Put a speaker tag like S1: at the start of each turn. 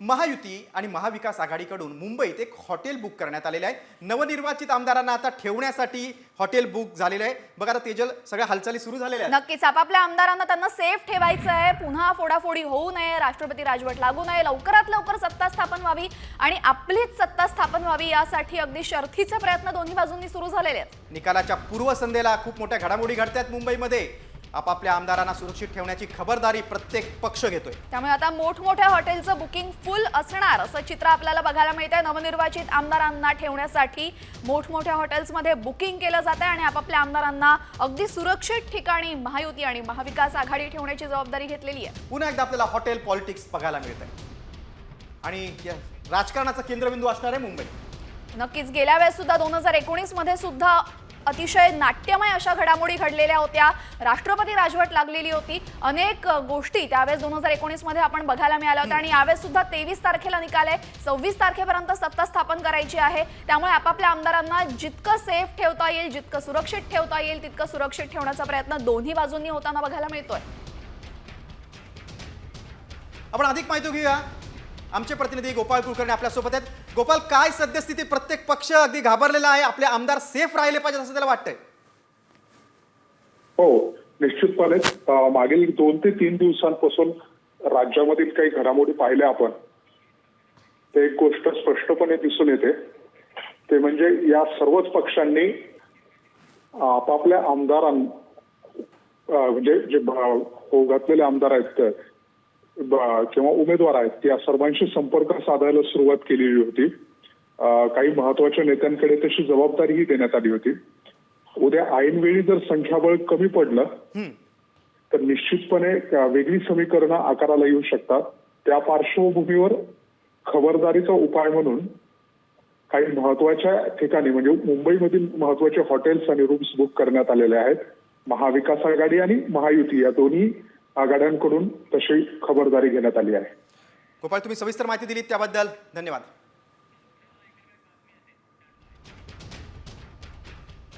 S1: महायुती आणि महाविकास आघाडीकडून मुंबईत एक हॉटेल बुक करण्यात आलेले आहे। नवनिर्वाचित आमदारांना आता ठेवण्यासाठी हॉटेल बुक झालेलं आहे। बघा आता तेजल, सगळ्या हालचाली सुरू झालेल्या आहेत।
S2: नक्कीच आपापल्या आमदारांना त्यांना सेफ ठेवायचं आहे। पुन्हा फोडाफोडी होऊ नये, राष्ट्रपती राजवट लागू नये, लवकरात लवकर सत्ता स्थापन व्हावी आणि आपलीच सत्ता स्थापन व्हावी यासाठी अगदी शर्थीचे प्रयत्न दोन्ही बाजूंनी सुरू झालेले आहेत।
S1: निकालाच्या पूर्वसंध्येला खूप मोठ्या घडामोडी घडतात मुंबईमध्ये। आपापल्या आमदारांना सुरक्षित ठेवण्याची खबरदारी प्रत्येक पक्ष घेतोय।
S2: त्यामुळे आता मोठमोठ्या हॉटेलचं बुकिंग फुल असणार असं चित्र आपल्याला बघायला मिळतंय। नवनिर्वाचित आमदारांना ठेवण्यासाठी मोठमोठ्या हॉटेल्समध्ये बुकिंग केलं जातंय आणि आपापल्या आमदारांना अगदी सुरक्षित ठिकाणी महायुती आणि महाविकास आघाडी ठेवण्याची जबाबदारी घेतलेली आहे।
S1: पुन्हा एकदा आपल्याला हॉटेल पॉलिटिक्स बघायला मिळतंय आणि राजकारणाचा केंद्रबिंदू असणार आहे मुंबई।
S2: नक्कीच गेल्या वेळेस सुद्धा 2019 मध्ये सुद्धा अतिशय नाट्यमय अशा घडामोडी घडलेल्या होत्या। राष्ट्रपती राजवट लागलेली होती, अनेक गोष्टी त्यावेळेस 2019 मध्ये आपण बघायला मिळाल्या होत्या आणि यावेळेस सुद्धा 23 तारखेला निकाल आहे, 26 तारखेपर्यंत सत्ता स्थापन करायची आहे। त्यामुळे आपापल्या आमदारांना जितकं सेफ ठेवता येईल, जितकं सुरक्षित ठेवता येईल तितकं सुरक्षित ठेवण्याचा प्रयत्न दोन्ही बाजूंनी होताना बघायला मिळतोय।
S1: आपण अधिक माहिती घेऊया, आमचे प्रतिनिधी गोपाळ कुलकर्णी आपल्या सोबत आहेत। गोपाल, काय सद्यस्थिती? प्रत्येक पक्ष अगदी घाबरलेला आहे, आपले आमदार सेफ राहिले पाहिजेत असं त्याला वाटतंय।
S3: हो, निश्चितपणे मागील 2 ते 3 दिवसांपासून राज्यामधील काही घडामोडी पाहिल्या आपण, ते एक गोष्ट स्पष्टपणे दिसून येते, ते म्हणजे या सर्वच पक्षांनी आपापल्या आमदारांना म्हणजे जे घातलेले आमदार आहेत किंवा उमेदवार आहेत या सर्वांशी संपर्क साधायला सुरुवात केलेली होती। काही महत्वाच्या नेत्यांकडे तशी जबाबदारीही देण्यात आली होती। उद्या ऐनवेळी जर संख्याबळ कमी पडलं तर निश्चितपणे वेगळी समीकरणं आकाराला येऊ शकतात। त्या पार्श्वभूमीवर खबरदारीचा उपाय म्हणून काही महत्वाच्या ठिकाणी म्हणजे मुंबईमधील महत्वाचे हॉटेल्स आणि रूम्स बुक करण्यात आलेले आहेत। महाविकास आघाडी आणि महायुती या दोन्ही आघाड्यांकडून तशी खबरदारी घेण्यात आली आहे।
S1: गोपाळ, तुम्ही सविस्तर माहिती दिलीत त्याबद्दल धन्यवाद।